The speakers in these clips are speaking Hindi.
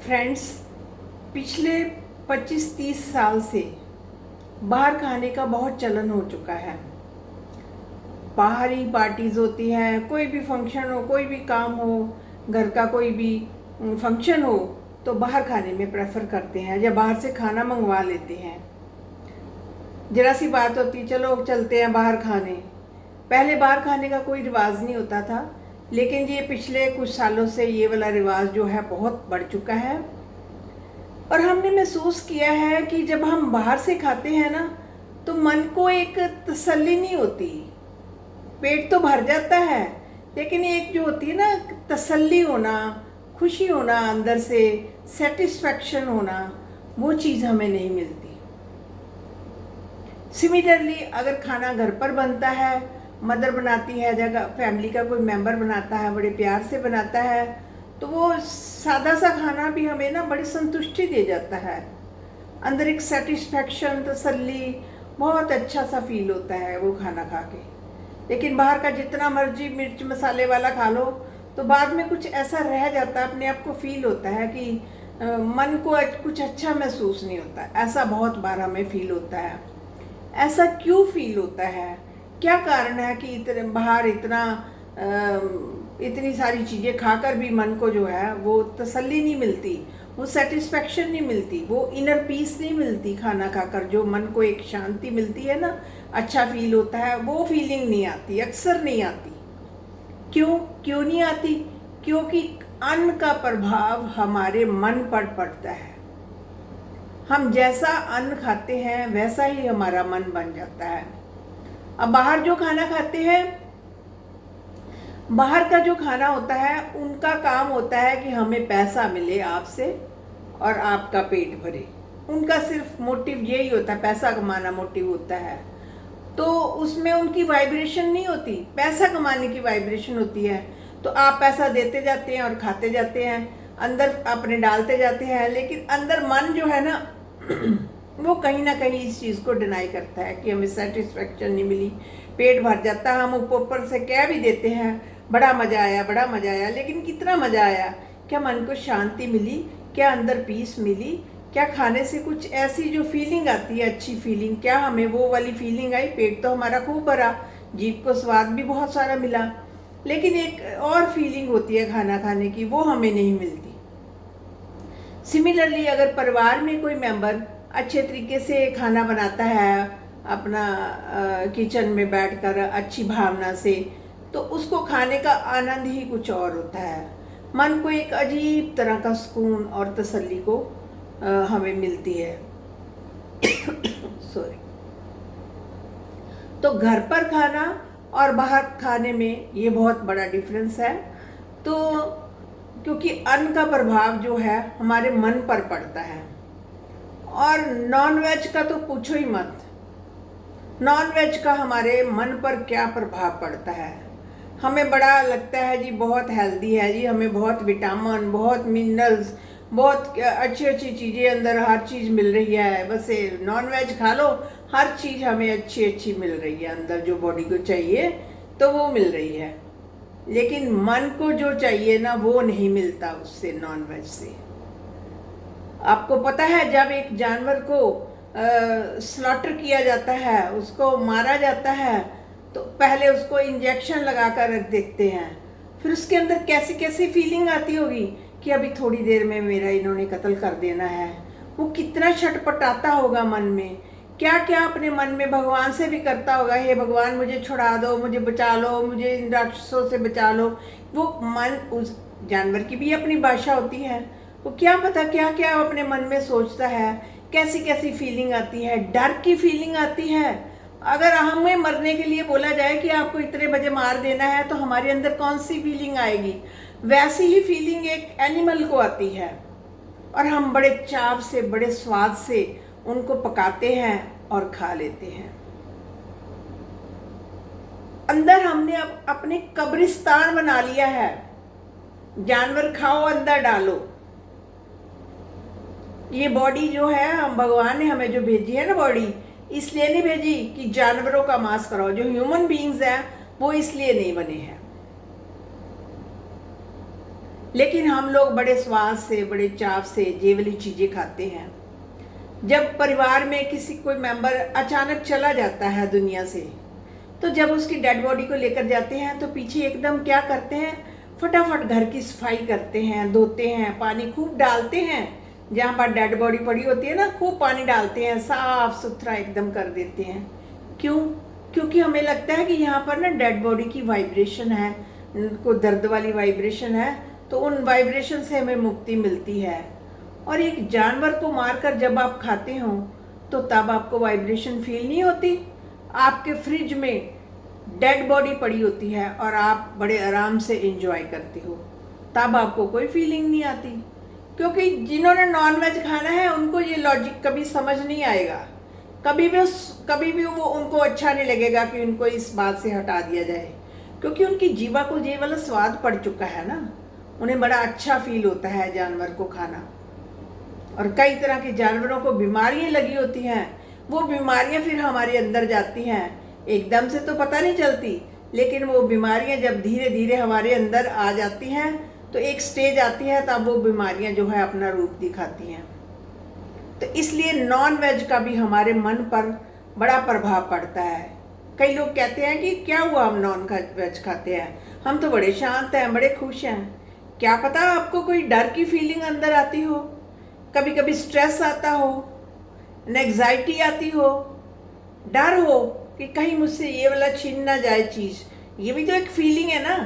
फ्रेंड्स, पिछले 25-30 साल से बाहर खाने का बहुत चलन हो चुका है। बाहरी पार्टीज़ होती हैं, कोई भी फंक्शन हो, कोई भी काम हो, घर का कोई भी फंक्शन हो तो बाहर खाने में प्रेफर करते हैं या बाहर से खाना मंगवा लेते हैं। जरा सी बात होती, चलो चलते हैं बाहर खाने। पहले बाहर खाने का कोई रिवाज नहीं होता था, लेकिन ये पिछले कुछ सालों से ये वाला रिवाज जो है बहुत बढ़ चुका है। और हमने महसूस किया है कि जब हम बाहर से खाते हैं ना, तो मन को एक तसल्ली नहीं होती। पेट तो भर जाता है, लेकिन एक जो होती है ना तसल्ली होना, खुशी होना, अंदर से सेटिस्फैक्शन होना, वो चीज़ हमें नहीं मिलती। सिमिलरली अगर खाना घर पर बनता है, मदर बनाती है, जगह फैमिली का कोई मेंबर बनाता है, बड़े प्यार से बनाता है, तो वो सादा सा खाना भी हमें ना बड़ी संतुष्टि दे जाता है। अंदर एक सेटिस्फैक्शन, तसल्ली, बहुत अच्छा सा फील होता है वो खाना खा के। लेकिन बाहर का जितना मर्जी मिर्च मसाले वाला खा लो तो बाद में कुछ ऐसा रह जाता है, अपने आप को फील होता है कि मन को कुछ अच्छा महसूस नहीं होता। ऐसा बहुत बार हमें फील होता है। ऐसा क्यों फील होता है? क्या कारण है कि बाहर इतनी सारी चीज़ें खाकर भी मन को जो है वो तसल्ली नहीं मिलती, वो सेटिस्फैक्शन नहीं मिलती, वो इनर पीस नहीं मिलती। खाना खाकर जो मन को एक शांति मिलती है ना, अच्छा फील होता है, वो फीलिंग नहीं आती, अक्सर नहीं आती। क्यों नहीं आती? क्योंकि अन्न का प्रभाव हमारे मन पर पड़ता है। हम जैसा अन्न खाते हैं वैसा ही हमारा मन बन जाता है। अब बाहर जो खाना खाते हैं, बाहर का जो खाना होता है, उनका काम होता है कि हमें पैसा मिले आपसे और आपका पेट भरे। उनका सिर्फ मोटिव यही होता है, पैसा कमाना मोटिव होता है। तो उसमें उनकी वाइब्रेशन नहीं होती, पैसा कमाने की वाइब्रेशन होती है। तो आप पैसा देते जाते हैं और खाते जाते हैं, अंदर अपने डालते जाते हैं, लेकिन अंदर मन जो है ना वो कहीं ना कहीं इस चीज़ को डिनाई करता है कि हमें सेटिस्फैक्शन नहीं मिली, पेट भर जाता है। हम ऊपर से कह भी देते हैं बड़ा मज़ा आया, बड़ा मज़ा आया, लेकिन कितना मज़ा आया? क्या मन को शांति मिली? क्या अंदर पीस मिली? क्या खाने से कुछ ऐसी जो फीलिंग आती है, अच्छी फीलिंग, क्या हमें वो वाली फीलिंग आई? पेट तो हमारा खूब भरा, जीभ को स्वाद भी बहुत सारा मिला, लेकिन एक और फीलिंग होती है खाना खाने की, वो हमें नहीं मिलती। सिमिलरली अगर परिवार में कोई मेंबर अच्छे तरीके से खाना बनाता है, अपना किचन में बैठकर अच्छी भावना से, तो उसको खाने का आनंद ही कुछ और होता है। मन को एक अजीब तरह का सुकून और तसल्ली को हमें मिलती है। सॉरी। तो घर पर खाना और बाहर खाने में ये बहुत बड़ा डिफरेंस है। तो क्योंकि अन्न का प्रभाव जो है हमारे मन पर पड़ता है, और नॉन वेज का तो पूछो ही मत। नॉन वेज का हमारे मन पर क्या प्रभाव पड़ता है? हमें बड़ा लगता है जी बहुत हेल्दी है जी, हमें बहुत विटामिन, बहुत मिनरल्स, बहुत अच्छी अच्छी चीज़ें, अंदर हर चीज़ मिल रही है। बस नॉन वेज खा लो, हर चीज़ हमें अच्छी अच्छी मिल रही है, अंदर जो बॉडी को चाहिए तो वो मिल रही है। लेकिन मन को जो चाहिए ना, वो नहीं मिलता उससे, नॉन वेज से। आपको पता है जब एक जानवर को स्लॉटर किया जाता है, उसको मारा जाता है, तो पहले उसको इंजेक्शन लगा कर रख देते हैं, फिर उसके अंदर कैसी कैसी फीलिंग आती होगी कि अभी थोड़ी देर में मेरा इन्होंने कत्ल कर देना है। वो कितना छटपटाता होगा मन में, क्या क्या अपने मन में भगवान से भी करता होगा, हे भगवान मुझे छुड़ा दो, मुझे बचा लो, मुझे इन राक्षसों से बचा लो। वो मन, उस जानवर की भी अपनी भाषा होती है, वो क्या पता क्या क्या अपने मन में सोचता है, कैसी कैसी फीलिंग आती है। डर की फीलिंग आती है। अगर हमें मरने के लिए बोला जाए कि आपको इतने बजे मार देना है, तो हमारे अंदर कौन सी फीलिंग आएगी? वैसी ही फीलिंग एक एनिमल को आती है, और हम बड़े चाव से, बड़े स्वाद से उनको पकाते हैं और खा लेते हैं। अंदर हमने अपने कब्रिस्तान बना लिया है। जानवर खाओ, अंदर डालो। ये बॉडी जो है, हम भगवान ने हमें जो भेजी है ना बॉडी, इसलिए नहीं भेजी कि जानवरों का मांस खाओ। जो ह्यूमन बीइंग्स हैं वो इसलिए नहीं बने हैं। लेकिन हम लोग बड़े स्वाद से, बड़े चाव से ये वाली चीज़ें खाते हैं। जब परिवार में किसी कोई मेंबर अचानक चला जाता है दुनिया से, तो जब उसकी डेड बॉडी को लेकर जाते हैं तो पीछे एकदम क्या करते हैं, फटाफट घर की सफाई करते हैं, धोते हैं, पानी खूब डालते हैं। जहाँ पर डेड बॉडी पड़ी होती है ना, खूब पानी डालते हैं, साफ सुथरा एकदम कर देते हैं। क्यों? क्योंकि हमें लगता है कि यहाँ पर ना डेड बॉडी की वाइब्रेशन है, कोई दर्द वाली वाइब्रेशन है, तो उन वाइब्रेशन से हमें मुक्ति मिलती है। और एक जानवर को मारकर जब आप खाते हो तो तब आपको वाइब्रेशन फील नहीं होती। आपके फ्रिज में डेड बॉडी पड़ी होती है और आप बड़े आराम से एंजॉय करते हो, तब आपको कोई फीलिंग नहीं आती। क्योंकि जिन्होंने नॉन वेज खाना है उनको ये लॉजिक कभी समझ नहीं आएगा, कभी भी वो उनको अच्छा नहीं लगेगा कि उनको इस बात से हटा दिया जाए, क्योंकि उनकी जीवा को ये वाला स्वाद पड़ चुका है ना। उन्हें बड़ा अच्छा फील होता है जानवर को खाना। और कई तरह के जानवरों को बीमारियां लगी होती हैं, वो बीमारियां फिर हमारे अंदर जाती हैं, एकदम से तो पता नहीं चलती, लेकिन वो बीमारियां जब धीरे धीरे हमारे अंदर आ जाती हैं तो एक स्टेज आती है, तब वो बीमारियां जो है अपना रूप दिखाती हैं। तो इसलिए नॉन वेज का भी हमारे मन पर बड़ा प्रभाव पड़ता है। कई लोग कहते हैं कि क्या हुआ हम नॉन वेज खाते हैं, हम तो बड़े शांत हैं, बड़े खुश हैं। क्या पता आपको कोई डर की फीलिंग अंदर आती हो, कभी कभी स्ट्रेस आता हो, एंग्जाइटी आती हो, डर हो कि कहीं मुझसे ये वाला छीन ना जाए चीज़। ये भी तो एक फीलिंग है ना,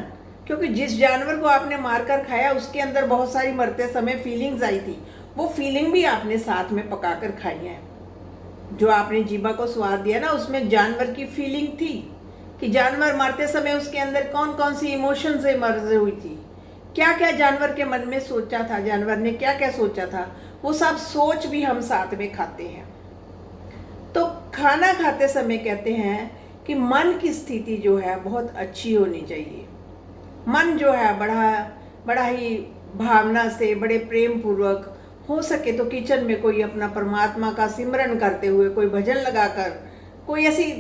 क्योंकि जिस जानवर को आपने मारकर खाया उसके अंदर बहुत सारी मरते समय फीलिंग्स आई थी। वो फीलिंग भी आपने साथ में पकाकर खाई है। जो आपने जीभा को स्वाद दिया ना, उसमें जानवर की फीलिंग थी कि जानवर मरते समय उसके अंदर कौन कौन सी इमोशन से मर्ज हुई थी, क्या क्या जानवर के मन में सोचा था, जानवर ने क्या क्या सोचा था, वो सब सोच भी हम साथ में खाते हैं। तो खाना खाते समय कहते हैं कि मन की स्थिति जो है बहुत अच्छी होनी चाहिए। मन जो है बड़ा ही भावना से, बड़े प्रेम पूर्वक, हो सके तो किचन में कोई अपना परमात्मा का सिमरन करते हुए, कोई भजन लगाकर, कोई ऐसी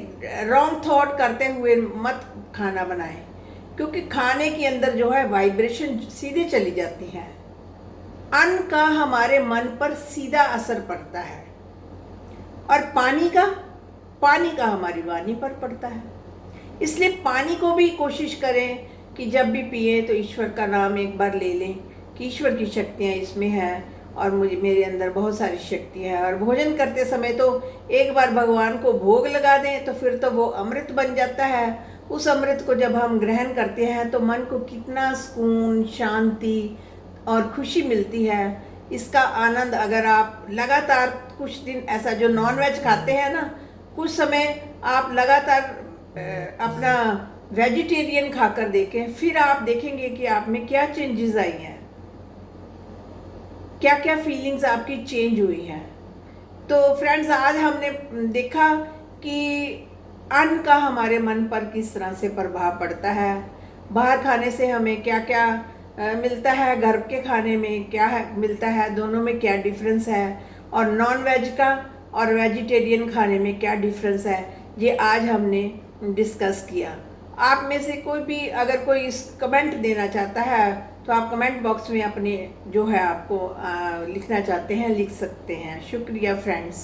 रॉन्ग थॉट करते हुए मत खाना बनाएं, क्योंकि खाने के अंदर जो है वाइब्रेशन सीधे चली जाती है। अन्न का हमारे मन पर सीधा असर पड़ता है, और पानी का हमारी वाणी पर पड़ता है। इसलिए पानी को भी कोशिश करें कि जब भी पिए तो ईश्वर का नाम एक बार ले लें कि ईश्वर की शक्तियाँ इसमें हैं और मेरे अंदर बहुत सारी शक्ति है। और भोजन करते समय तो एक बार भगवान को भोग लगा दें तो फिर तो वो अमृत बन जाता है। उस अमृत को जब हम ग्रहण करते हैं तो मन को कितना सुकून, शांति और खुशी मिलती है। इसका आनंद अगर आप लगातार कुछ दिन ऐसा जो नॉन वेज खाते हैं ना, कुछ समय आप लगातार अपना वेजिटेरियन खाकर देखें, फिर आप देखेंगे कि आप में क्या चेंजेस आई हैं, क्या क्या फीलिंग्स आपकी चेंज हुई हैं। तो फ्रेंड्स, आज हमने देखा कि अन्न का हमारे मन पर किस तरह से प्रभाव पड़ता है, बाहर खाने से हमें क्या क्या मिलता है, घर के खाने में क्या मिलता है, दोनों में क्या डिफरेंस है, और नॉन वेज का और वेजिटेरियन खाने में क्या डिफरेंस है, ये आज हमने डिस्कस किया। आप में से कोई भी अगर कोई इस कमेंट देना चाहता है तो आप कमेंट बॉक्स में अपने जो है आपको लिखना चाहते हैं लिख सकते हैं। शुक्रिया फ्रेंड्स।